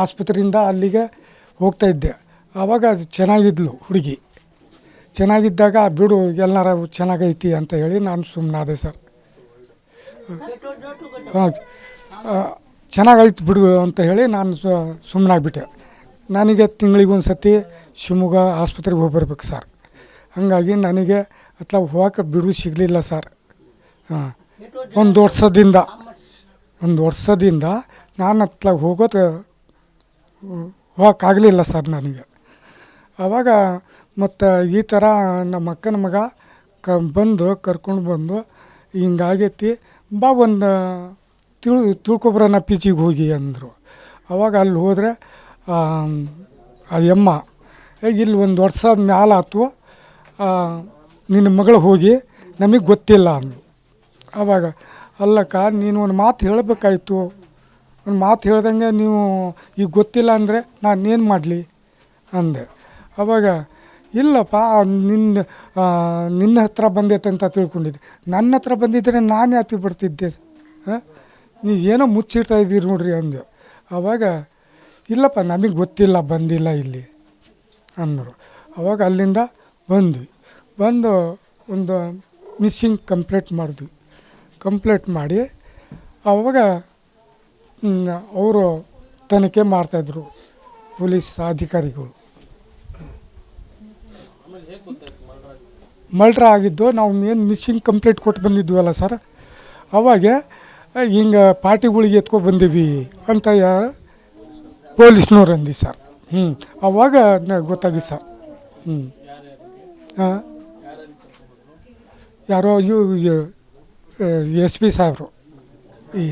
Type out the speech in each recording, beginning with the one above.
ಆಸ್ಪತ್ರೆಯಿಂದ ಅಲ್ಲಿಗೆ ಹೋಗ್ತಾಯಿದ್ದೆ. ಆವಾಗ ಚೆನ್ನಾಗಿದ್ಲು ಹುಡುಗಿ. ಚೆನ್ನಾಗಿದ್ದಾಗ ಬಿಡು ಎಲ್ಲಾರ ಚೆನ್ನಾಗೈತಿ ಅಂತ ಹೇಳಿ ನಾನು ಸುಮ್ಮನಾದೆ ಸರ್. ಹಾಂ, ಚೆನ್ನಾಗೈತೆ ಬಿಡು ಅಂತ ಹೇಳಿ ನಾನು ಸುಮ್ಮನಾಗ್ಬಿಟ್ಟೆ. ನನಗೆ ತಿಂಗಳಿಗೊಂದು ಸತಿ ಶಿವಮೊಗ್ಗ ಆಸ್ಪತ್ರೆಗೆ ಹೋಗಿ ಬರ್ಬೇಕು ಸರ್. ಹಾಗಾಗಿ ನನಗೆ ಹೋಗೋಕೆ ಬಿಡು ಸಿಗಲಿಲ್ಲ ಸರ್. ಹಾಂ, ಒಂದು ವರ್ಷದಿಂದ ನಾನು ಹೋಗೋಕ್ಕಾಗಲಿಲ್ಲ ಸರ್ ನನಗೆ. ಆವಾಗ ಮತ್ತು ಈ ಥರ ನಮ್ಮ ಅಕ್ಕನ ಮಗ ಕರ್ಕೊಂಡು ಬಂದು ಹಿಂಗಾಗೈತಿ, ಬಾ ಒಂದು ತಿಳ್ಕೊಬರೋಣ ಪಿ ಜಿಗೆ ಹೋಗಿ ಅಂದರು. ಆವಾಗ ಅಲ್ಲಿ ಹೋದರೆ ಆ ಯಮ್ಮ ಇಲ್ಲಿ 1 ವರ್ಷ ಮ್ಯಾಲೆ ಆಯ್ತು, ನಿನ್ನ ಮಗಳು ಹೋಗಿ ನಮಗೆ ಗೊತ್ತಿಲ್ಲ ಅಂದರು. ಆವಾಗ ಅಲ್ಲಕ್ಕ ನೀನು ಒಂದು ಮಾತು ಹೇಳಬೇಕಾಯ್ತು, ಒಂದು ಮಾತು ಹೇಳ್ದಂಗೆ ನೀವು ಈಗ ಗೊತ್ತಿಲ್ಲ ಅಂದರೆ ನಾನೇನು ಮಾಡಲಿ ಅಂದೆ. ಆವಾಗ ಇಲ್ಲಪ್ಪ ನಿನ್ನ ಹತ್ರ ಬಂದೈತೆ ಅಂತ ತಿಳ್ಕೊಂಡಿದ್ದೆ. ನನ್ನ ಹತ್ರ ಬಂದಿದ್ದರೆ ನಾನು ಯಾಕೆ ಬರ್ತಿದ್ದೆ, ನೀವು ಏನೋ ಮುಚ್ಚಿಡ್ತಾ ಇದ್ದೀರಿ ನೋಡ್ರಿ ಅಂದೆ. ಆವಾಗ ಇಲ್ಲಪ್ಪ ನಮಗೆ ಗೊತ್ತಿಲ್ಲ, ಬಂದಿಲ್ಲ ಇಲ್ಲಿ ಅಂದರು. ಆವಾಗ ಅಲ್ಲಿಂದ ಬಂದು ಒಂದು ಮಿಸ್ಸಿಂಗ್ ಕಂಪ್ಲೇಂಟ್ ಮಾಡಿ ಆವಾಗ ಅವರು ತನಿಖೆ ಮಾಡ್ತಾಯಿದ್ರು ಪೊಲೀಸ್ ಅಧಿಕಾರಿಗಳು. ಮರ್ಡ್ರ್ ಆಗಿದ್ದು ನಾವು ಏನು ಮಿಸ್ಸಿಂಗ್ ಕಂಪ್ಲೇಂಟ್ ಕೊಟ್ಟು ಬಂದಿದ್ವಲ್ಲ ಸರ್, ಅವಾಗ ಹಿಂಗೆ ಪಾರ್ಟಿಗಳಿಗೆ ಎತ್ಕೊ ಬಂದೀವಿ ಅಂತ ಪೊಲೀಸ್ನವ್ರು ಅಂದಿ ಸರ್. ಆವಾಗ ಗೊತ್ತಾಗಿ ಸರ್. ಹಾಂ, ಯಾರೋ SP ಸಾಹೇಬರು ಈ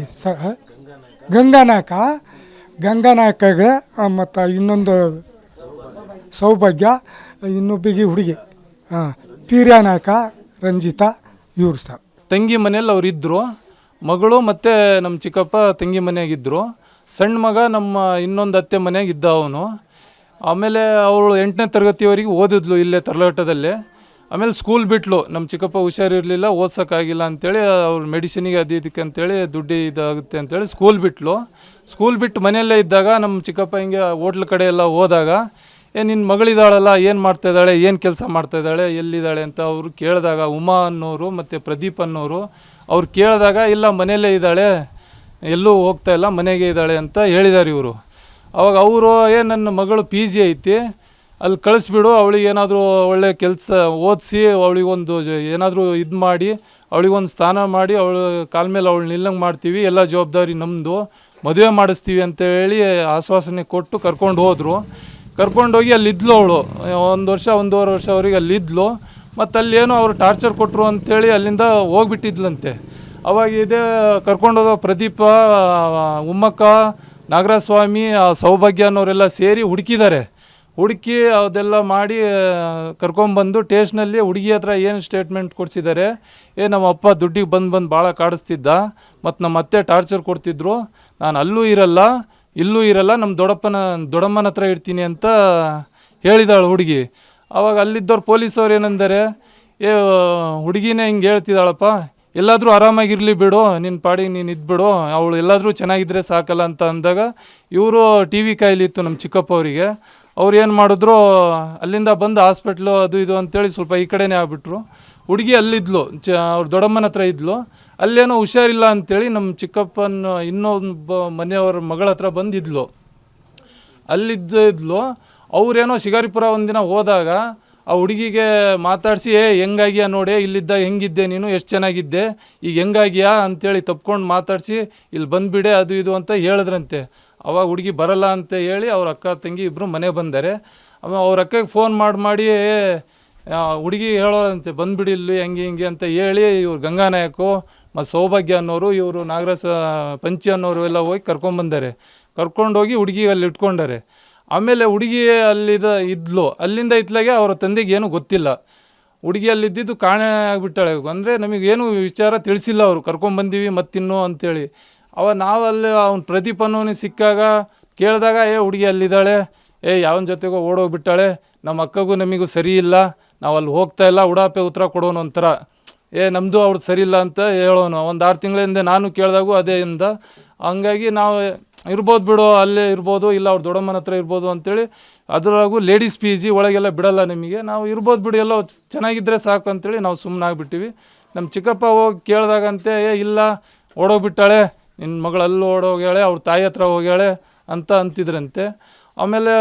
ಗಂಗಾನಾಯಕಗೆ ಮತ್ತು ಇನ್ನೊಂದು ಸೌಭಾಗ್ಯ, ಇನ್ನೊಬ್ಬಿಗೆ ಹುಡುಗಿ ಪೀರ್ಯಾನಾಯಕ, ರಂಜಿತಾ, ಇವ್ರು ಸರ್. ತಂಗಿ ಮನೇಲಿ ಅವರಿದ್ದರು. ಮಗಳು ಮತ್ತು ನಮ್ಮ ಚಿಕ್ಕಪ್ಪ ತಂಗಿ ಮನೆಯಾಗಿದ್ದರು. ಸಣ್ಣ ಮಗ ನಮ್ಮ ಇನ್ನೊಂದು ಅತ್ತೆ ಮನೆಯಾಗಿದ್ದ ಅವನು. ಆಮೇಲೆ ಅವಳು 8ನೇ ತರಗತಿವರೆಗೆ ಓದಿದ್ಲು ಇಲ್ಲೇ ತರ್ಲಘಟ್ಟದಲ್ಲೇ. ಆಮೇಲೆ ಸ್ಕೂಲ್ ಬಿಟ್ಲು. ನಮ್ಮ ಚಿಕ್ಕಪ್ಪ ಹುಷಾರಿರಲಿಲ್ಲ, ಓದ್ಸೋಕ್ಕಾಗಿಲ್ಲ ಅಂಥೇಳಿ ಅವ್ರು ಮೆಡಿಸಿನಿಗೆ ಇದಕ್ಕೆ ಅಂಥೇಳಿ ದುಡ್ಡು ಇದಾಗುತ್ತೆ ಅಂಥೇಳಿ ಸ್ಕೂಲ್ ಬಿಟ್ಟು ಮನೆಯಲ್ಲೇ ಇದ್ದಾಗ ನಮ್ಮ ಚಿಕ್ಕಪ್ಪ ಹಿಂಗೆ ಹೋಟ್ಲ್ ಕಡೆ ಎಲ್ಲ ಹೋದಾಗ, ನಿನ್ನ ಮಗಳಿದ್ದಾಳಲ್ಲ, ಏನು ಮಾಡ್ತಾಯಿದ್ದಾಳೆ, ಏನು ಕೆಲಸ ಮಾಡ್ತಾಯಿದ್ದಾಳೆ, ಎಲ್ಲಿದ್ದಾಳೆ ಅಂತ ಅವರು ಕೇಳಿದಾಗ, ಉಮಾ ಅನ್ನೋರು ಮತ್ತು ಪ್ರದೀಪ್ ಅನ್ನೋರು ಅವ್ರು ಕೇಳಿದಾಗ, ಇಲ್ಲ ಮನೆಯಲ್ಲೇ ಇದ್ದಾಳೆ, ಎಲ್ಲೂ ಹೋಗ್ತಾಯಿಲ್ಲ, ಮನೆಗೆ ಇದ್ದಾಳೆ ಅಂತ ಹೇಳಿದ್ದಾರೆ ಇವರು. ಅವಾಗ ಅವರು ನನ್ನ ಮಗಳು PG ಐತಿ, ಅಲ್ಲಿ ಕಳಿಸ್ಬಿಡು, ಅವಳಿಗೆ ಏನಾದರೂ ಒಳ್ಳೆ ಕೆಲಸ ಓದಿಸಿ ಅವಳಿಗೊಂದು ಏನಾದರೂ ಇದು ಮಾಡಿ ಅವಳಿಗೊಂದು ಸ್ಥಾನ ಮಾಡಿ ಅವಳು ಕಾಲ ಮೇಲೆ ಅವಳು ನಿಲ್ಲಂಗೆ ಮಾಡ್ತೀವಿ, ಎಲ್ಲ ಜವಾಬ್ದಾರಿ ನಮ್ಮದು, ಮದುವೆ ಮಾಡಿಸ್ತೀವಿ ಅಂತೇಳಿ ಆಶ್ವಾಸನೆ ಕೊಟ್ಟು ಕರ್ಕೊಂಡೋಗಿ ಅಲ್ಲಿದ್ಲು. ಅವಳು 1 ವರ್ಷ 1.5 ವರ್ಷವರೆಗೆ ಅಲ್ಲಿದ್ಲು. ಮತ್ತು ಅಲ್ಲೇನೋ ಅವರು ಟಾರ್ಚರ್ ಕೊಟ್ಟರು ಅಂಥೇಳಿ ಅಲ್ಲಿಂದ ಹೋಗ್ಬಿಟ್ಟಿದ್ಲಂತೆ. ಅವಾಗ ಕರ್ಕೊಂಡೋದ ಪ್ರದೀಪ, ಉಮ್ಮಕ್ಕ, ನಾಗರಾಜಸ್ವಾಮಿ, ಸೌಭಾಗ್ಯ ಅನ್ನೋರೆಲ್ಲ ಸೇರಿ ಹುಡುಕಿ ಅದೆಲ್ಲ ಮಾಡಿ ಕರ್ಕೊಂಬಂದು ಟೇಷನಲ್ಲಿ ಹುಡುಗಿ ಹತ್ರ ಏನು ಸ್ಟೇಟ್ಮೆಂಟ್ ಕೊಡಿಸಿದ್ದಾರೆ, ನಮ್ಮ ಅಪ್ಪ ದುಡ್ಡಿಗೆ ಬಂದು ಭಾಳ ಕಾಡಿಸ್ತಿದ್ದ, ಮತ್ತು ನಮ್ಮ ಅತ್ತೆ ಟಾರ್ಚರ್ ಕೊಡ್ತಿದ್ರು, ನಾನು ಅಲ್ಲೂ ಇರಲ್ಲ ಇಲ್ಲೂ ಇರಲ್ಲ, ನಮ್ಮ ದೊಡ್ಡಮ್ಮನ ಹತ್ರ ಇರ್ತೀನಿ ಅಂತ ಹೇಳಿದಾಳು ಹುಡುಗಿ. ಆವಾಗ ಅಲ್ಲಿದ್ದವ್ರು ಪೊಲೀಸವ್ರು ಏನಂದರೆ, ಹುಡುಗಿನೇ ಹಿಂಗೆ ಹೇಳ್ತಿದ್ದಾಳಪ್ಪ, ಎಲ್ಲಾದರೂ ಆರಾಮಾಗಿರಲಿ ಬಿಡು, ನಿನ್ನ ಪಾಡಿಗೆ ನೀನು ಇದ್ಬಿಡು, ಅವಳು ಎಲ್ಲಾದರೂ ಚೆನ್ನಾಗಿದ್ದರೆ ಸಾಕಲ್ಲ ಅಂತ ಅಂದಾಗ, ಇವರು TV ಕಾಯಿಲಿತ್ತು ನಮ್ಮ ಚಿಕ್ಕಪ್ಪ ಅವರಿಗೆ. ಅವ್ರು ಏನು ಮಾಡಿದ್ರು, ಅಲ್ಲಿಂದ ಬಂದು ಹಾಸ್ಪಿಟ್ಲು ಅದು ಇದು ಅಂತೇಳಿ ಸ್ವಲ್ಪ ಈ ಕಡೆನೇ ಆಗಿಬಿಟ್ರು. ಹುಡುಗಿ ಅಲ್ಲಿದ್ಲು, ಅವ್ರ ದೊಡ್ಡಮ್ಮನ ಹತ್ರ ಇದ್ಲು. ಅಲ್ಲೇನೋ ಹುಷಾರಿಲ್ಲ ಅಂಥೇಳಿ ನಮ್ಮ ಚಿಕ್ಕಪ್ಪನ ಇನ್ನೊಬ್ಬ ಮನೆಯವ್ರ ಮಗಳ ಹತ್ರ ಬಂದಿದ್ಲು. ಅಲ್ಲಿದ್ಲು. ಅವರೇನೋ ಶಿಕಾರಿಪುರ ಒಂದಿನ ಹೋದಾಗ ಆ ಹುಡುಗಿಗೆ ಮಾತಾಡಿಸಿ, ಹೆಂಗಾಗಿಯಾ ನೋಡಿ, ಇಲ್ಲಿದ್ದಾಗ ಹೆಂಗಿದ್ದೆ ನೀನು, ಎಷ್ಟು ಚೆನ್ನಾಗಿದ್ದೆ, ಈಗ ಹೆಂಗಾಗಿಯಾ ಅಂಥೇಳಿ ತಪ್ಕೊಂಡು ಮಾತಾಡಿಸಿ ಇಲ್ಲಿ ಬಂದುಬಿಡೆ ಅದು ಇದು ಅಂತ ಹೇಳಿದ್ರಂತೆ. ಅವಾಗ ಹುಡುಗಿ ಬರಲ್ಲ ಅಂತ ಹೇಳಿ ಅವ್ರ ಅಕ್ಕ ತಂಗಿ ಇಬ್ಬರು ಮನೆ ಬಂದರೆ. ಆಮೇಲೆ ಅವ್ರ ಅಕ್ಕಗೆ ಫೋನ್ ಮಾಡಿ ಹುಡುಗಿ ಹೇಳೋದಂತೆ, ಬಂದುಬಿಡಿ ಇಲ್ಲಿ ಹಿಂಗೆ ಅಂತ ಹೇಳಿ ಇವ್ರು ಗಂಗಾನಾಯಕು ಮತ್ತು ಸೌಭಾಗ್ಯ ಅನ್ನೋರು, ಇವರು ನಾಗರಾಜ ಪಂಚಿ ಅನ್ನೋರು ಎಲ್ಲ ಹೋಗಿ ಕರ್ಕೊಂಡೋಗಿ ಹುಡುಗಿ ಅಲ್ಲಿ ಇಟ್ಕೊಂಡಾರೆ. ಆಮೇಲೆ ಹುಡುಗಿ ಅಲ್ಲಿಂದ ಇತ್ಲಾಗೆ ಅವ್ರ ತಂದೆಗೆ ಏನೂ ಗೊತ್ತಿಲ್ಲ. ಹುಡುಗಿ ಅಲ್ಲಿದ್ದು ಕಾಣೆ ಆಗಿಬಿಟ್ಟಾಳೆ. ಅಂದರೆ ನಮಗೇನು ವಿಚಾರ ತಿಳಿಸಿಲ್ಲ, ಅವರು ಕರ್ಕೊಂಬಂದೀವಿ ಮತ್ತಿನ್ನು ಅಂಥೇಳಿ. ನಾವು ಅಲ್ಲಿ ಅವ್ನು ಪ್ರದೀಪ್ ಅನ್ನೋನಿಗೆ ಸಿಕ್ಕಾಗ ಕೇಳಿದಾಗ, ಹುಡುಗಿ ಅಲ್ಲಿದ್ದಾಳೆ, ಯಾವನ ಜೊತೆಗೋ ಓಡೋಗ್ಬಿಟ್ಟಾಳೆ, ನಮ್ಮ ಅಕ್ಕಗೂ ನಮಗೂ ಸರಿ ಇಲ್ಲ, ನಾವು ಅಲ್ಲಿ ಹೋಗ್ತಾಯಿಲ್ಲ, ಉಡಾಪೆ ಉತ್ತರ ಕೊಡೋನು ಒಂಥರ, ನಮ್ಮದು ಅವ್ರದ್ದು ಸರಿ ಇಲ್ಲ ಅಂತ ಹೇಳೋನು. ಒಂದು 6 ತಿಂಗಳಿಂದ ನಾನು ಕೇಳಿದಾಗೂ ಅದೇ ಇಂದ ಹಂಗಾಗಿ ನಾವು ಇರ್ಬೋದು ಬಿಡು, ಅಲ್ಲೇ ಇರ್ಬೋದು, ಇಲ್ಲ ಅವ್ರ ದೊಡ್ಡಮ್ಮನ ಹತ್ರ ಇರ್ಬೋದು ಅಂತೇಳಿ. ಅದರಾಗೂ ಲೇಡೀಸ್ ಪಿ ಜಿ ಒಳಗೆಲ್ಲ ಬಿಡೋಲ್ಲ ನಿಮಗೆ, ನಾವು ಇರ್ಬೋದು ಬಿಡು ಎಲ್ಲೋ ಚೆನ್ನಾಗಿದ್ದರೆ ಸಾಕು ಅಂತೇಳಿ ನಾವು ಸುಮ್ಮನಾಗ್ಬಿಟ್ಟಿವಿ. ನಮ್ಮ ಚಿಕ್ಕಪ್ಪ ಹೋಗಿ ಕೇಳಿದಾಗಂತೆ ಇಲ್ಲ ಓಡೋಗ್ಬಿಟ್ಟಾಳೆ, ನಿನ್ನ ಮಗಳು ಅಲ್ಲಿ ಓಡೋಗ್ಯಾಳೆ, ಅವ್ರ ತಾಯಿ ಹತ್ರ ಹೋಗ್ಯಾಳೆ ಅಂತ ಅಂತಿದ್ರಂತೆ. ಆಮೇಲೆ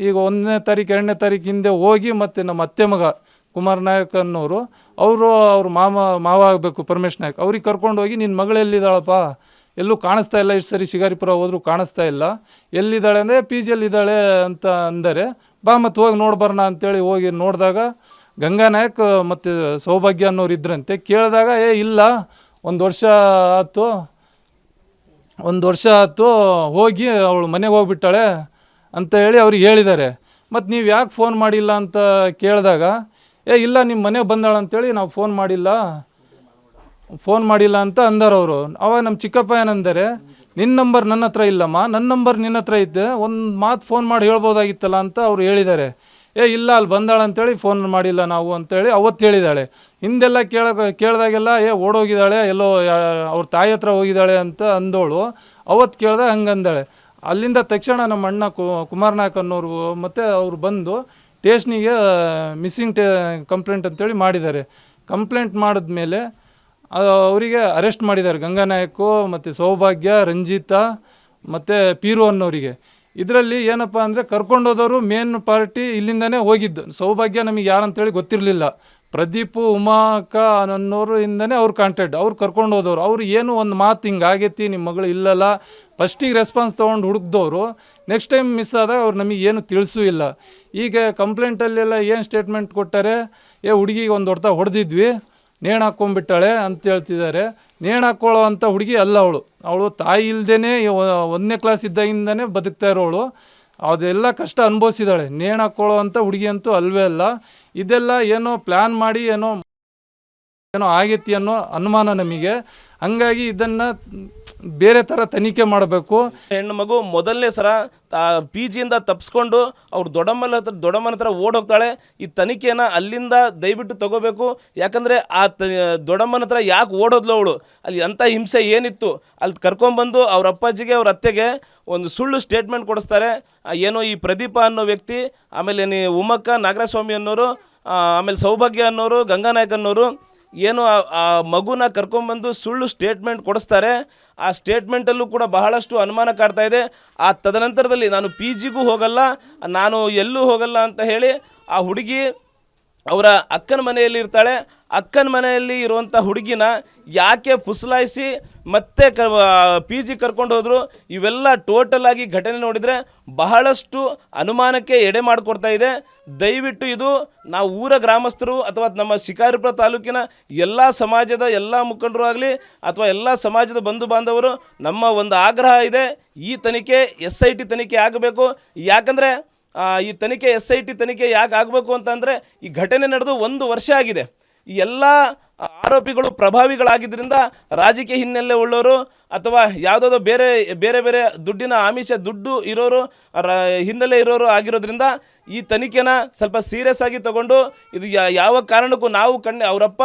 ಈಗ 1ನೇ ತಾರೀಕು 2ನೇ ತಾರೀಕು ಹಿಂದೆ ಹೋಗಿ ಮತ್ತು ನಮ್ಮ ಅತ್ತೆ ಮಗ ಕುಮಾರ್ ನಾಯಕ್ ಅನ್ನೋರು, ಅವ್ರ ಮಾವ ಆಗಬೇಕು ಪರಮೇಶ್ ನಾಯಕ್, ಅವ್ರಿಗೆ ಕರ್ಕೊಂಡು ಹೋಗಿ ನಿನ್ನ ಮಗಳು ಎಲ್ಲಿದ್ದಾಳಪ್ಪ, ಎಲ್ಲೂ ಕಾಣಿಸ್ತಾ ಇಲ್ಲ, ಇಷ್ಟು ಸರಿ ಶಿಕಾರಿಪುರ ಹೋದರೂ ಕಾಣಿಸ್ತಾ ಇಲ್ಲ, ಎಲ್ಲಿದ್ದಾಳೆ ಅಂದರೆ ಪಿ ಜಿಯಲ್ಲಿದ್ದಾಳೆ ಅಂತ ಅಂದರೆ, ಬಾ ಮತ್ತು ಹೋಗಿ ನೋಡ್ಬರೋಣ ಅಂತೇಳಿ ಹೋಗಿ ನೋಡಿದಾಗ ಗಂಗಾ ನಾಯಕ್ ಮತ್ತು ಸೌಭಾಗ್ಯ ಅನ್ನೋರು ಇದ್ರಂತೆ. ಕೇಳಿದಾಗ ಇಲ್ಲ 1 ವರ್ಷ ಆಯ್ತು ಹೋಗಿ ಅವಳು ಮನೆಗೆ ಹೋಗ್ಬಿಟ್ಟಾಳೆ ಅಂತ ಹೇಳಿ ಅವ್ರಿಗೆ ಹೇಳಿದ್ದಾರೆ. ಮತ್ತು ನೀವು ಯಾಕೆ ಫೋನ್ ಮಾಡಿಲ್ಲ ಅಂತ ಕೇಳಿದಾಗ ಇಲ್ಲ ನಿಮ್ಮ ಮನೆಗೆ ಬಂದಾಳ ಅಂತೇಳಿ ನಾವು ಫೋನ್ ಮಾಡಿಲ್ಲ ಅಂತ ಅಂದಾರವರು. ಅವಾಗ ನಮ್ಮ ಚಿಕ್ಕಪ್ಪ ಏನಂದರೆ, ನಿನ್ನ ನಂಬರ್ ನನ್ನ ಹತ್ರ ಇಲ್ಲಮ್ಮ, ನನ್ನ ನಂಬರ್ ನಿನ್ನ ಹತ್ರ ಇದ್ದೆ, ಒಂದು ಮಾತು ಫೋನ್ ಮಾಡಿ ಹೇಳ್ಬೋದಾಗಿತ್ತಲ್ಲ ಅಂತ ಅವ್ರು ಹೇಳಿದ್ದಾರೆ. ಇಲ್ಲ ಅಲ್ಲಿ ಬಂದಾಳ ಅಂತೇಳಿ ಫೋನ್ ಮಾಡಿಲ್ಲ ನಾವು ಅಂತೇಳಿ ಅವತ್ತು ಹೇಳಿದ್ದಾಳೆ. ಹಿಂದೆಲ್ಲ ಕೇಳಿದಾಗೆಲ್ಲ ಓಡೋಗಿದ್ದಾಳೆ, ಎಲ್ಲೋ ಅವ್ರ ತಾಯಿ ಹತ್ರ ಹೋಗಿದ್ದಾಳೆ ಅಂತ ಅಂದೋಳು. ಅವತ್ತು ಕೇಳಿದಾಗ ಹಂಗಂದಾಳೆ. ಅಲ್ಲಿಂದ ತಕ್ಷಣ ನಮ್ಮ ಅಣ್ಣ ಕುಮಾರ್ ನಾಯಕ್ ಅನ್ನೋರು ಮತ್ತು ಅವ್ರು ಬಂದು ಸ್ಟೇಷನಿಗೆ ಮಿಸ್ಸಿಂಗ್ ಕಂಪ್ಲೇಂಟ್ ಅಂತೇಳಿ ಮಾಡಿದ್ದಾರೆ. ಕಂಪ್ಲೇಂಟ್ ಮಾಡಿದ್ಮೇಲೆ ಅವರಿಗೆ ಅರೆಸ್ಟ್ ಮಾಡಿದ್ದಾರೆ, ಗಂಗಾ ನಾಯಕು ಮತ್ತು ಸೌಭಾಗ್ಯ, ರಂಜಿತಾ ಮತ್ತು ಪೀರು ಅನ್ನೋರಿಗೆ. ಇದರಲ್ಲಿ ಏನಪ್ಪ ಅಂದರೆ ಕರ್ಕೊಂಡೋದವರು ಮೇನ್ ಪಾರ್ಟಿ ಇಲ್ಲಿಂದನೇ ಹೋಗಿದ್ದು. ಸೌಭಾಗ್ಯ ನಮಗೆ ಯಾರಂತೇಳಿ ಗೊತ್ತಿರಲಿಲ್ಲ, ಪ್ರದೀಪು ಉಮಾಕ ಅನ್ನೋರು ಇಂದನೇ ಅವ್ರು ಕಾಂಟ್ಯಾಕ್ಟ್, ಅವ್ರು ಕರ್ಕೊಂಡು ಹೋದವರು. ಅವ್ರು ಏನು ಒಂದು ಮಾತು ಹಿಂಗೆ ಆಗೈತಿ ನಿಮ್ಮ ಮಗಳು ಇಲ್ಲಲ್ಲ, ಫಸ್ಟಿಗೆ ರೆಸ್ಪಾನ್ಸ್ ತೊಗೊಂಡು ಹುಡುಕ್ದವರು ನೆಕ್ಸ್ಟ್ ಟೈಮ್ ಮಿಸ್ ಆದಾಗ ಅವ್ರು ನಮಗೆ ಏನು ತಿಳಿಸೂ ಇಲ್ಲ. ಈಗ ಕಂಪ್ಲೇಂಟಲ್ಲೆಲ್ಲ ಏನು ಸ್ಟೇಟ್ಮೆಂಟ್ ಕೊಟ್ಟಾರೆ, ಹುಡುಗಿಗೆ ಒಂದು ಹೊಡೆದಿದ್ವಿ, ನೇಣು ಹಾಕ್ಕೊಂಡ್ಬಿಟ್ಟಾಳೆ ಅಂತ ಹೇಳ್ತಿದ್ದಾರೆ. ನೇಣು ಹಾಕ್ಕೊಳ್ಳೋ ಅಂಥ ಹುಡುಗಿ ಅಲ್ಲ ಅವಳು ತಾಯಿ ಇಲ್ಲದೇ 1ನೇ ಕ್ಲಾಸ್ ಇದ್ದಾಗಿಂದನೇ ಬದುಕ್ತಾ ಇರೋಳು, ಅದೆಲ್ಲ ಕಷ್ಟ ಅನುಭವಿಸಿದ್ದಾಳೆ. ನೇಣು ಹಾಕ್ಕೊಳ್ಳೋ ಅಂಥ ಹುಡುಗಿ ಅಂತೂ ಅಲ್ವೇ ಅಲ್ಲ. ಇದೆಲ್ಲ ಏನೋ ಪ್ಲ್ಯಾನ್ ಮಾಡಿ ಏನೋ ಆಗೈತಿ ಅನ್ನೋ ಅನುಮಾನ ನಮಗೆ. ಹಂಗಾಗಿ ಇದನ್ನು ಬೇರೆ ಥರ ತನಿಖೆ ಮಾಡಬೇಕು. ಹೆಣ್ಣು ಮಗು ಮೊದಲನೇ ಸಲ ಪಿ ಜಿಯಿಂದ ತಪ್ಪಿಸ್ಕೊಂಡು ಅವ್ರು ದೊಡ್ಡಮ್ಮನ ಹತ್ರ ಓಡೋಗ್ತಾಳೆ. ಈ ತನಿಖೆನ ಅಲ್ಲಿಂದ ದಯವಿಟ್ಟು ತಗೋಬೇಕು. ಯಾಕಂದರೆ ದೊಡ್ಡಮ್ಮನ ಹತ್ರ ಯಾಕೆ ಓಡೋದ್ಲು ಅವಳು, ಅಲ್ಲಿ ಅಂಥ ಹಿಂಸೆ ಏನಿತ್ತು, ಅಲ್ಲಿ ಕರ್ಕೊಂಬಂದು ಅವ್ರ ಅಪ್ಪಾಜಿಗೆ ಅವ್ರ ಅತ್ತೆಗೆ ಒಂದು ಸುಳ್ಳು ಸ್ಟೇಟ್ಮೆಂಟ್ ಕೊಡಿಸ್ತಾರೆ. ಏನೋ ಈ ಪ್ರದೀಪ ಅನ್ನೋ ವ್ಯಕ್ತಿ, ಆಮೇಲೆ ಉಮಕ್ಕ ನಾಗರಸ್ವಾಮಿ ಅನ್ನೋರು, ಆಮೇಲೆ ಸೌಭಾಗ್ಯ ಅನ್ನೋರು, ಗಂಗಾನಾಯಕ್ ಅನ್ನೋರು ಏನು ಆ ಮಗುನ ಕರ್ಕೊಂಬಂದು ಸುಳ್ಳು ಸ್ಟೇಟ್ಮೆಂಟ್ ಕೊಡಿಸ್ತಾರೆ. ಆ ಸ್ಟೇಟ್ಮೆಂಟಲ್ಲೂ ಕೂಡ ಬಹಳಷ್ಟು ಅನುಮಾನ ಕಾಡ್ತಾ ಇದೆ. ತದನಂತರದಲ್ಲಿ ನಾನು ಪಿ ಜಿಗೂ ಹೋಗಲ್ಲ, ನಾನು ಎಲ್ಲೂ ಹೋಗಲ್ಲ ಅಂತ ಹೇಳಿ ಆ ಹುಡುಗಿ ಅವರ ಅಕ್ಕನ ಮನೆಯಲ್ಲಿ ಇರ್ತಾಳೆ. ಅಕ್ಕನ ಮನೆಯಲ್ಲಿ ಇರುವಂಥ ಹುಡುಗಿನ ಯಾಕೆ ಪುಸಲಾಯಿಸಿ ಮತ್ತೆ ಪಿ ಜಿ ಕರ್ಕೊಂಡು ಹೋದರು, ಇವೆಲ್ಲ ಟೋಟಲ್ ಆಗಿ ಘಟನೆ ನೋಡಿದರೆ ಬಹಳಷ್ಟು ಅನುಮಾನಕ್ಕೆ ಎಡೆ ಮಾಡಿಕೊಡ್ತಾ ಇದೆ. ದಯವಿಟ್ಟು ಇದು ನಾವು ಊರ ಗ್ರಾಮಸ್ಥರು ಅಥವಾ ನಮ್ಮ ಶಿಕಾರಿಪುರ ತಾಲೂಕಿನ ಎಲ್ಲ ಸಮಾಜದ ಎಲ್ಲ ಮುಖಂಡರು ಆಗಲಿ ಅಥವಾ ಎಲ್ಲ ಸಮಾಜದ ಬಂಧು ಬಾಂಧವರು ನಮ್ಮ ಒಂದು ಆಗ್ರಹ ಇದೆ, ಈ ತನಿಖೆ SIT ತನಿಖೆ ಆಗಬೇಕು. ಯಾಕಂದರೆ ಈ ತನಿಖೆ SIT ತನಿಖೆ ಯಾಕೆ ಆಗಬೇಕು ಅಂತಂದರೆ ಈ ಘಟನೆ ನಡೆದು 1 ವರ್ಷ ಆಗಿದೆ. ಈ ಎಲ್ಲ ಆರೋಪಿಗಳು ಪ್ರಭಾವಿಗಳಾಗಿದ್ದರಿಂದ ರಾಜಕೀಯ ಹಿನ್ನೆಲೆ ಉಳ್ಳವರು ಅಥವಾ ಯಾವುದಾದ್ರು ಬೇರೆ ದುಡ್ಡಿನ ದುಡ್ಡು ಇರೋರು ಹಿನ್ನೆಲೆ ಇರೋರು ಆಗಿರೋದ್ರಿಂದ ಈ ತನಿಖೆನ ಸ್ವಲ್ಪ ಸೀರಿಯಸ್ ಆಗಿ ತಗೊಂಡು ಇದು ಯಾವ ಕಾರಣಕ್ಕೂ ನಾವು ಅವರಪ್ಪ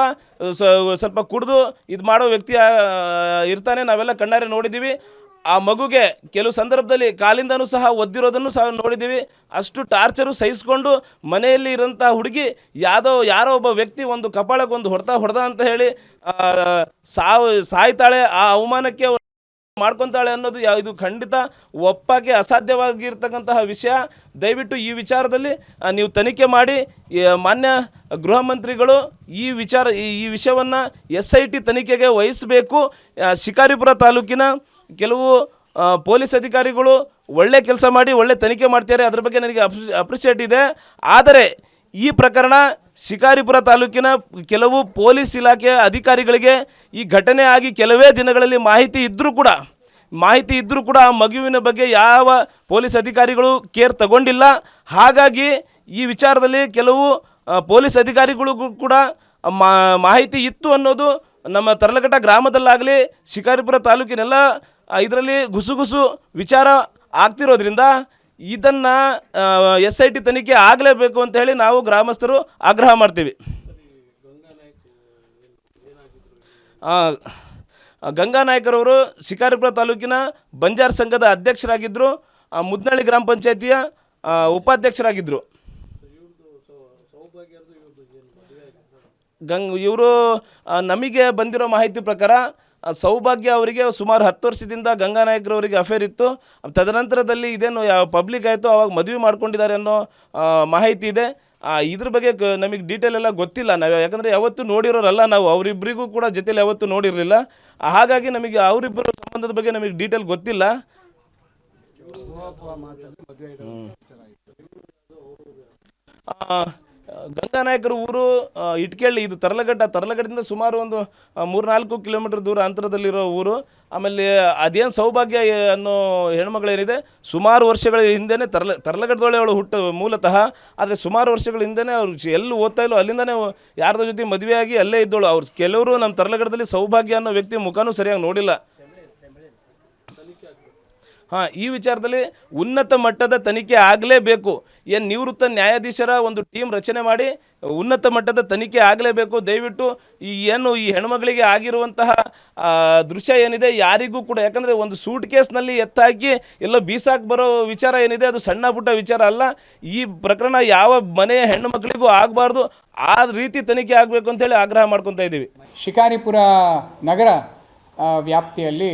ಸ್ವಲ್ಪ ಕುಡಿದು ಇದು ಮಾಡೋ ವ್ಯಕ್ತಿ ಇರ್ತಾನೆ, ನಾವೆಲ್ಲ ಕಣ್ಣಾರೆ ನೋಡಿದ್ದೀವಿ. ಆ ಮಗುಗೆ ಕೆಲವು ಸಂದರ್ಭದಲ್ಲಿ ಕಾಲಿಂದನೂ ಸಹ ಒದ್ದಿರೋದನ್ನು ಸಹ ನೋಡಿದ್ದೀವಿ. ಅಷ್ಟು ಟಾರ್ಚರು ಸಹಿಸ್ಕೊಂಡು ಮನೆಯಲ್ಲಿ ಇರೋಂಥ ಹುಡುಗಿ ಯಾರೋ ಒಬ್ಬ ವ್ಯಕ್ತಿ ಒಂದು ಕಪಾಳಕ್ಕೆ ಒಂದು ಹೊಡೆದ ಅಂತ ಹೇಳಿ ಸಾಯ್ತಾಳೆ, ಆ ಅವಮಾನಕ್ಕೆ ಮಾಡ್ಕೊತಾಳೆ ಅನ್ನೋದು ಇದು ಖಂಡಿತ ಒಪ್ಪಕ್ಕೆ ಅಸಾಧ್ಯವಾಗಿರ್ತಕ್ಕಂತಹ ವಿಷಯ. ದಯವಿಟ್ಟು ಈ ವಿಚಾರದಲ್ಲಿ ನೀವು ತನಿಖೆ ಮಾಡಿ. ಮಾನ್ಯ ಗೃಹ ಮಂತ್ರಿಗಳು ಈ ವಿಷಯವನ್ನು SIT ತನಿಖೆಗೆ ವಹಿಸಬೇಕು. ಶಿಕಾರಿಪುರ ತಾಲೂಕಿನ ಕೆಲವು ಪೊಲೀಸ್ ಅಧಿಕಾರಿಗಳು ಒಳ್ಳೆ ಕೆಲಸ ಮಾಡಿ ಒಳ್ಳೆ ತನಿಖೆ ಮಾಡ್ತಾರೆ, ಅದ್ರ ಬಗ್ಗೆ ನನಗೆ ಅಪ್ರಿಷಿಯೇಟ್ ಇದೆ. ಆದರೆ ಈ ಪ್ರಕರಣ ಶಿಕಾರಿಪುರ ತಾಲೂಕಿನ ಕೆಲವು ಪೊಲೀಸ್ ಇಲಾಖೆಯ ಅಧಿಕಾರಿಗಳಿಗೆ ಈ ಘಟನೆ ಆಗಿ ಕೆಲವೇ ದಿನಗಳಲ್ಲಿ ಮಾಹಿತಿ ಇದ್ದರೂ ಕೂಡ ಆ ಮಗುವಿನ ಬಗ್ಗೆ ಯಾವ ಪೊಲೀಸ್ ಅಧಿಕಾರಿಗಳು ಕೇರ್ ತಗೊಂಡಿಲ್ಲ. ಹಾಗಾಗಿ ಈ ವಿಚಾರದಲ್ಲಿ ಕೆಲವು ಪೊಲೀಸ್ ಅಧಿಕಾರಿಗಳಿಗೂ ಕೂಡ ಮಾಹಿತಿ ಇತ್ತು ಅನ್ನೋದು ನಮ್ಮ ತರಲಘಟ್ಟ ಗ್ರಾಮದಲ್ಲಾಗಲಿ ಶಿಕಾರಿಪುರ ತಾಲೂಕಿನೆಲ್ಲ ಇದರಲ್ಲಿ ಗುಸುಗುಸು ವಿಚಾರ ಆಗ್ತಿರೋದ್ರಿಂದ ಇದನ್ನು SIT ತನಿಖೆ ಆಗಲೇಬೇಕು ಅಂತ ಹೇಳಿ ನಾವು ಗ್ರಾಮಸ್ಥರು ಆಗ್ರಹ ಮಾಡ್ತೀವಿ. ಗಂಗಾನಾಯಕರವರು ಶಿಕಾರಿಪುರ ತಾಲೂಕಿನ ಬಂಜಾರ ಸಂಘದ ಅಧ್ಯಕ್ಷರಾಗಿದ್ದರು, ಮುದ್ನಳ್ಳಿ ಗ್ರಾಮ ಪಂಚಾಯತಿಯ ಉಪಾಧ್ಯಕ್ಷರಾಗಿದ್ದರು. ಇವರು ನಮಗೆ ಬಂದಿರೋ ಮಾಹಿತಿ ಪ್ರಕಾರ ಸೌಭಾಗ್ಯ ಅವರಿಗೆ ಸುಮಾರು 10 ವರ್ಷದಿಂದ ಗಂಗಾನಾಯಕರವರಿಗೆ ಅಫೇರ್ ಇತ್ತು. ತದನಂತರದಲ್ಲಿ ಇದೇನು ಯಾವ ಪಬ್ಲಿಕ್ ಆಯಿತು ಆವಾಗ ಮದುವೆ ಮಾಡ್ಕೊಂಡಿದ್ದಾರೆ ಅನ್ನೋ ಮಾಹಿತಿ ಇದೆ. ಇದ್ರ ಬಗ್ಗೆ ನಮಗೆ ಡೀಟೇಲ್ ಎಲ್ಲ ಗೊತ್ತಿಲ್ಲ. ನಾವು ಯಾಕಂದರೆ ಯಾವತ್ತೂ ನೋಡಿರೋರಲ್ಲ, ನಾವು ಅವರಿಬ್ಬರಿಗೂ ಕೂಡ ಜೊತೆಲಿ ಯಾವತ್ತೂ ನೋಡಿರಲಿಲ್ಲ. ಹಾಗಾಗಿ ನಮಗೆ ಅವರಿಬ್ಬರ ಸಂಬಂಧದ ಬಗ್ಗೆ ನಮಗೆ ಡೀಟೇಲ್ ಗೊತ್ತಿಲ್ಲ. ಗಂಗಾನಾಯಕರ ಊರು ಇಟ್ಕೇಳಿ, ಇದು ತರಲಗಡ್ಡದಿಂದ ಸುಮಾರು ಒಂದು 3-4 ಕಿಲೋಮೀಟರ್ ದೂರ ಅಂತರದಲ್ಲಿರೋ ಊರು. ಆಮೇಲೆ ಅದೇನು ಸೌಭಾಗ್ಯ ಅನ್ನೋ ಹೆಣ್ಮಗಳೇನಿದೆ ಸುಮಾರು ವರ್ಷಗಳ ಹಿಂದೆನೇ ತರಲಗಡ್ಡದೊಳೆ ಅವಳು ಮೂಲತಃ. ಆದರೆ ಸುಮಾರು ವರ್ಷಗಳ ಹಿಂದೆನೇ ಅವ್ರು ಎಲ್ಲಿ ಓದ್ತಾ ಇಲ್ಲೋ ಅಲ್ಲಿಂದನೇ ಯಾರ್ದೋ ಜೊತೆ ಮದುವೆಯಾಗಿ ಅಲ್ಲೇ ಇದ್ದೋಳು. ಅವ್ರು ಕೆಲವರು ನಮ್ಮ ತರಲಗಡ್ಡದಲ್ಲಿ ಸೌಭಾಗ್ಯ ಅನ್ನೋ ವ್ಯಕ್ತಿ ಮುಖನೂ ಸರಿಯಾಗಿ ನೋಡಿಲ್ಲ. ಈ ವಿಚಾರದಲ್ಲಿ ಉನ್ನತ ಮಟ್ಟದ ತನಿಖೆ ಆಗಲೇಬೇಕು. ಏನು ನಿವೃತ್ತ ನ್ಯಾಯಾಧೀಶರ ಒಂದು ಟೀಮ್ ರಚನೆ ಮಾಡಿ ಉನ್ನತ ಮಟ್ಟದ ತನಿಖೆ ಆಗಲೇಬೇಕು. ದಯವಿಟ್ಟು ಈ ಹೆಣ್ಮಗಳಿಗೆ ಆಗಿರುವಂತಹ ದೃಶ್ಯ ಏನಿದೆ ಯಾರಿಗೂ ಕೂಡ, ಯಾಕಂದರೆ ಒಂದು ಸೂಟ್ ಕೇಸ್ನಲ್ಲಿ ಎತ್ತಾಕಿ ಎಲ್ಲೋ ಬೀಸಾಕ್ ಬರೋ ವಿಚಾರ ಏನಿದೆ ಅದು ಸಣ್ಣ ಪುಟ್ಟ ವಿಚಾರ ಅಲ್ಲ. ಈ ಪ್ರಕರಣ ಯಾವ ಮನೆಯ ಹೆಣ್ಣು ಮಕ್ಕಳಿಗೂ ಆಗಬಾರ್ದು. ಆ ರೀತಿ ತನಿಖೆ ಆಗಬೇಕು ಅಂತೇಳಿ ಆಗ್ರಹ ಮಾಡ್ಕೊತಾ ಇದ್ದೀವಿ. ಶಿಕಾರಿಪುರ ನಗರ ವ್ಯಾಪ್ತಿಯಲ್ಲಿ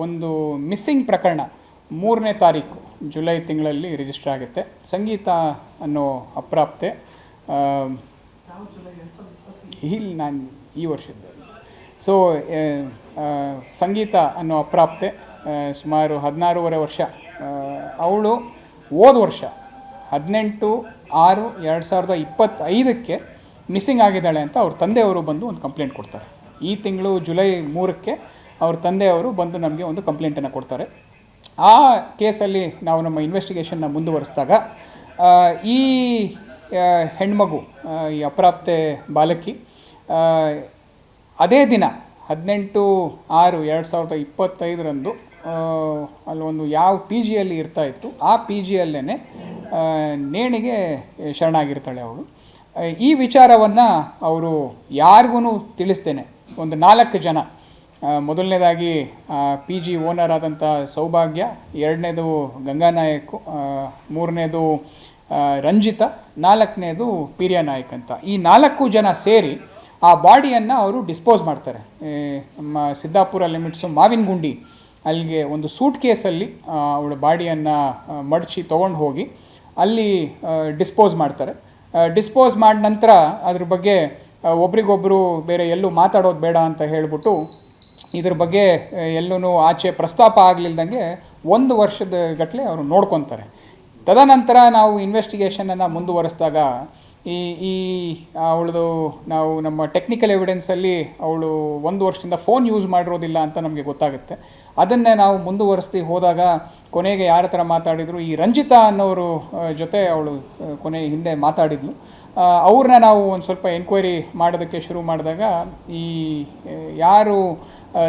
ಒಂದು ಮಿಸ್ಸಿಂಗ್ ಪ್ರಕರಣ 3ನೇ ತಾರೀಕು ಜುಲೈ ತಿಂಗಳಲ್ಲಿ ರಿಜಿಸ್ಟರ್ ಆಗುತ್ತೆ. ಸಂಗೀತ ಅನ್ನೋ ಅಪ್ರಾಪ್ತೆ ನಾನು ಈ ವರ್ಷದಲ್ಲಿ ಸಂಗೀತ ಅನ್ನೋ ಅಪ್ರಾಪ್ತೆ ಸುಮಾರು 16.5 ವರ್ಷ. ಅವಳು ಹೋದ ವರ್ಷ 18/6/2025 ಮಿಸ್ಸಿಂಗ್ ಆಗಿದ್ದಾಳೆ ಅಂತ ಅವ್ರ ತಂದೆಯವರು ಬಂದು ಒಂದು ಕಂಪ್ಲೇಂಟ್ ಕೊಡ್ತಾರೆ. ಈ ತಿಂಗಳು ಜುಲೈ 3ಕ್ಕೆ ಅವ್ರ ತಂದೆಯವರು ಬಂದು ನಮಗೆ ಒಂದು ಕಂಪ್ಲೇಂಟನ್ನು ಕೊಡ್ತಾರೆ. ಆ ಕೇಸಲ್ಲಿ ನಾವು ನಮ್ಮ ಇನ್ವೆಸ್ಟಿಗೇಷನ್ನ ಮುಂದುವರಿಸಿದಾಗ ಈ ಹೆಣ್ಮಗು, ಈ ಅಪ್ರಾಪ್ತೆ ಬಾಲಕಿ ಅದೇ ದಿನ 18/6/2025 ಅಲ್ಲೊಂದು ಯಾವ ಪಿ ಜಿಯಲ್ಲಿ ಇರ್ತಾಯಿತ್ತು ಆ ಪಿ ಜಿಯಲ್ಲೇ ನೇಣಿಗೆ ಶರಣಾಗಿರ್ತಾಳೆ ಅವಳು. ಈ ವಿಚಾರವನ್ನು ಅವರು ಯಾರಿಗೂ ತಿಳಿಸ್ತೇನೆ ಒಂದು 4 ಜನ, ಮೊದಲನೇದಾಗಿ ಪಿ ಜಿ ಓನರ್ ಆದಂಥ ಸೌಭಾಗ್ಯ, ಎರಡನೇದು ಗಂಗಾನಾಯಕ್, ಮೂರನೇದು ರಂಜಿತಾ, 4ನೇದು ಪೀರ್ಯ ನಾಯಕ್ ಅಂತ. ಈ 4 ಜನ ಸೇರಿ ಆ ಬಾಡಿಯನ್ನು ಅವರು ಡಿಸ್ಪೋಸ್ ಮಾಡ್ತಾರೆ. ನಮ್ಮ ಸಿದ್ದಾಪುರ ಲಿಮಿಟ್ಸು ಮಾವಿನಗುಂಡಿ ಅಲ್ಲಿಗೆ ಒಂದು ಸೂಟ್ ಕೇಸಲ್ಲಿ ಅವಳ ಬಾಡಿಯನ್ನು ಮಡಚಿ ತೊಗೊಂಡು ಹೋಗಿ ಅಲ್ಲಿ ಡಿಸ್ಪೋಸ್ ಮಾಡ್ತಾರೆ. ಡಿಸ್ಪೋಸ್ ಮಾಡಿದ ನಂತರ ಅದ್ರ ಬಗ್ಗೆ ಒಬ್ರಿಗೊಬ್ಬರು ಬೇರೆ ಎಲ್ಲೂ ಮಾತಾಡೋದು ಬೇಡ ಅಂತ ಹೇಳಿಬಿಟ್ಟು ಇದ್ರ ಬಗ್ಗೆ ಎಲ್ಲೂ ಆಚೆ ಪ್ರಸ್ತಾಪ ಆಗಲಿಲ್ದಂಗೆ 1 ವರ್ಷದ ಗಟ್ಟಲೆ ಅವರು ನೋಡ್ಕೊತಾರೆ. ತದನಂತರ ನಾವು ಇನ್ವೆಸ್ಟಿಗೇಷನನ್ನು ಮುಂದುವರಿಸಿದಾಗ ಈ ಅವಳದು ನಾವು ನಮ್ಮ ಟೆಕ್ನಿಕಲ್ ಎವಿಡೆನ್ಸಲ್ಲಿ ಅವಳು 1 ವರ್ಷದಿಂದ ಫೋನ್ ಯೂಸ್ ಮಾಡಿರೋದಿಲ್ಲ ಅಂತ ನಮಗೆ ಗೊತ್ತಾಗುತ್ತೆ. ಅದನ್ನೇ ನಾವು ಮುಂದುವರಿಸ್ತಿ ಹೋದಾಗ ಕೊನೆಗೆ ಯಾರ ಹತ್ರ ಮಾತಾಡಿದ್ರು, ಈ ರಂಜಿತಾ ಅನ್ನೋರು ಜೊತೆ ಅವಳು ಹಿಂದೆ ಮಾತಾಡಿದ್ಲು. ಅವ್ರನ್ನ ನಾವು ಒಂದು ಸ್ವಲ್ಪ ಎನ್ಕ್ವೈರಿ ಮಾಡೋದಕ್ಕೆ ಶುರು ಮಾಡಿದಾಗ ಈ ಯಾರು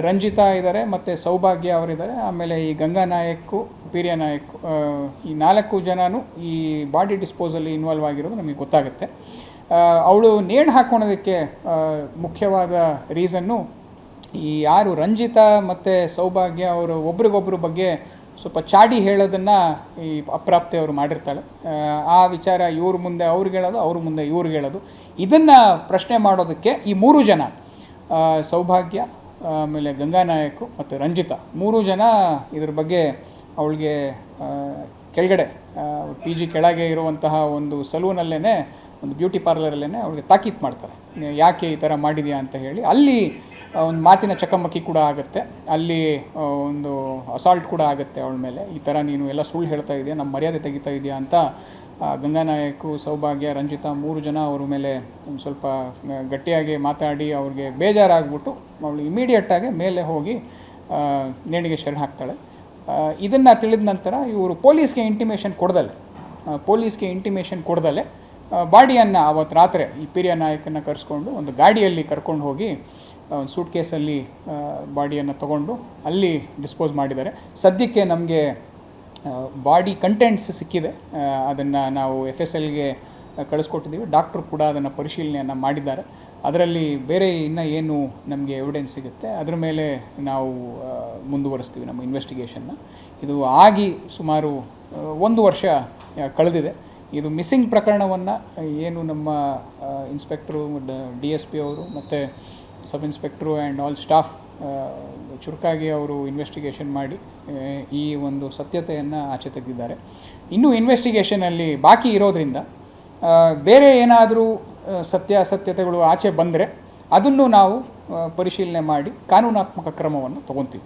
ರಂಜಿತಾ ಇದ್ದಾರೆ ಮತ್ತು ಸೌಭಾಗ್ಯ ಅವರಿದ್ದಾರೆ, ಆಮೇಲೆ ಈ ಗಂಗಾನಾಯಕ್, ಪೀರ್ಯ ನಾಯಕ್, ಈ 4 ಜನನೂ ಈ ಬಾಡಿ ಡಿಸ್ಪೋಸಲ್ಲಿ ಇನ್ವಾಲ್ವ್ ಆಗಿರೋದು ನಮಗೆ ಗೊತ್ತಾಗುತ್ತೆ. ಅವಳು ನೇಣು ಹಾಕ್ಕೊಳೋದಕ್ಕೆ ಮುಖ್ಯವಾದ ರೀಸನ್ನು ಈ ಯಾರು ರಂಜಿತಾ ಮತ್ತು ಸೌಭಾಗ್ಯ ಅವರು ಒಬ್ರಿಗೊಬ್ಬರ ಬಗ್ಗೆ ಸ್ವಲ್ಪ ಚಾಡಿ ಹೇಳೋದನ್ನು ಈ ಅಪ್ರಾಪ್ತೆ ಅವರು ಮಾಡಿರ್ತಾಳೆ. ಆ ವಿಚಾರ ಇವ್ರ ಮುಂದೆ ಅವ್ರಿಗೆ ಹೇಳೋದು, ಅವ್ರ ಮುಂದೆ ಇವ್ರಿಗೆ ಹೇಳೋದು. ಇದನ್ನು ಪ್ರಶ್ನೆ ಮಾಡೋದಕ್ಕೆ ಈ 3 ಜನ, ಸೌಭಾಗ್ಯ, ಆಮೇಲೆ ಗಂಗಾನಾಯಕ್ ಮತ್ತು ರಂಜಿತಾ, 3 ಜನ ಇದ್ರ ಬಗ್ಗೆ ಅವಳಿಗೆ ಕೆಳಗಡೆ ಪಿ ಜಿ ಕೆಳಗೆ ಇರುವಂತಹ ಒಂದು ಸಲೂನಲ್ಲೇ, ಒಂದು ಬ್ಯೂಟಿ ಪಾರ್ಲರಲ್ಲೇ ಅವಳಿಗೆ ತಾಕೀತು ಮಾಡ್ತಾರೆ, ಯಾಕೆ ಈ ಥರ ಮಾಡಿದೆಯಾ ಅಂತ ಹೇಳಿ. ಅಲ್ಲಿ ಒಂದು ಮಾತಿನ ಚಕಮಕಿ ಕೂಡ ಆಗುತ್ತೆ. ಅಲ್ಲಿ ಒಂದು ಅಸಾಲ್ಟ್ ಕೂಡ ಆಗುತ್ತೆ ಅವಳ ಮೇಲೆ. ಈ ಥರ ನೀನು ಎಲ್ಲ ಸುಳ್ಳು ಹೇಳ್ತಾ ಇದೆಯಾ, ನಮ್ಮ ಮರ್ಯಾದೆ ತೆಗಿತಾ ಇದೆಯಾ ಅಂತ ಗಂಗಾನಾಯಕ್, ಸೌಭಾಗ್ಯ, ರಂಜಿತಾ 3 ಜನ ಅವ್ರ ಮೇಲೆ ಒಂದು ಸ್ವಲ್ಪ ಗಟ್ಟಿಯಾಗಿ ಮಾತಾಡಿ ಅವ್ರಿಗೆ ಬೇಜಾರಾಗ್ಬಿಟ್ಟು ಅವಳು ಇಮಿಡಿಯೇಟಾಗಿ ಮೇಲೆ ಹೋಗಿ ನೇಣಿಗೆ ಶರಣ ಹಾಕ್ತಾಳೆ. ಇದನ್ನು ತಿಳಿದ ನಂತರ ಇವರು ಪೊಲೀಸ್ಗೆ ಇಂಟಿಮೇಷನ್ ಕೊಡ್ದಲೆ ಬಾಡಿಯನ್ನು ಆವತ್ತು ರಾತ್ರಿ ಈ ಪೀರ್ಯ ನಾಯಕನ್ನು ಕರೆಸ್ಕೊಂಡು ಒಂದು ಗಾಡಿಯಲ್ಲಿ ಕರ್ಕೊಂಡು ಹೋಗಿ ಒಂದು ಸೂಟ್ ಕೇಸಲ್ಲಿ ಬಾಡಿಯನ್ನು ತೊಗೊಂಡು ಅಲ್ಲಿ ಡಿಸ್ಪೋಸ್ ಮಾಡಿದ್ದಾರೆ. ಸದ್ಯಕ್ಕೆ ನಮಗೆ ಬಾಡಿ ಕಂಟೆಂಟ್ಸ್ ಸಿಕ್ಕಿದೆ. ಅದನ್ನು ನಾವು FSLಗೆ ಕಳಿಸ್ಕೊಟ್ಟಿದ್ದೀವಿ. ಡಾಕ್ಟ್ರು ಕೂಡ ಅದನ್ನು ಪರಿಶೀಲನೆಯನ್ನು ಮಾಡಿದ್ದಾರೆ. ಅದರಲ್ಲಿ ಬೇರೆ ಇನ್ನೂ ಏನು ನಮಗೆ ಎವಿಡೆನ್ಸ್ ಸಿಗುತ್ತೆ ಅದರ ಮೇಲೆ ನಾವು ಮುಂದುವರಿಸ್ತೀವಿ ನಮ್ಮ ಇನ್ವೆಸ್ಟಿಗೇಷನ್ನ. ಇದು ಆಗಿ ಸುಮಾರು 1 ವರ್ಷ ಕಳೆದಿದೆ. ಇದು ಮಿಸ್ಸಿಂಗ್ ಪ್ರಕರಣವನ್ನು ಏನು ನಮ್ಮ ಇನ್ಸ್ಪೆಕ್ಟ್ರು, DSP ಅವರು ಮತ್ತು sub inspector and all staff ಚುರುಕಾಗಿ ಅವರು ಇನ್ವೆಸ್ಟಿಗೇಷನ್ ಮಾಡಿ ಈ ಒಂದು ಸತ್ಯತೆಯನ್ನು ಆಚೆ ತೆಗೆದಿದ್ದಾರೆ. ಇನ್ನೂ ಇನ್ವೆಸ್ಟಿಗೇಷನಲ್ಲಿ ಬಾಕಿ ಇರೋದರಿಂದ ಬೇರೆ ಏನಾದರೂ ಸತ್ಯಾಸತ್ಯತೆಗಳು ಆಚೆ ಬಂದರೆ ಅದನ್ನು ನಾವು ಪರಿಶೀಲನೆ ಮಾಡಿ ಕಾನೂನಾತ್ಮಕ ಕ್ರಮವನ್ನು ತಗೊತೀವಿ.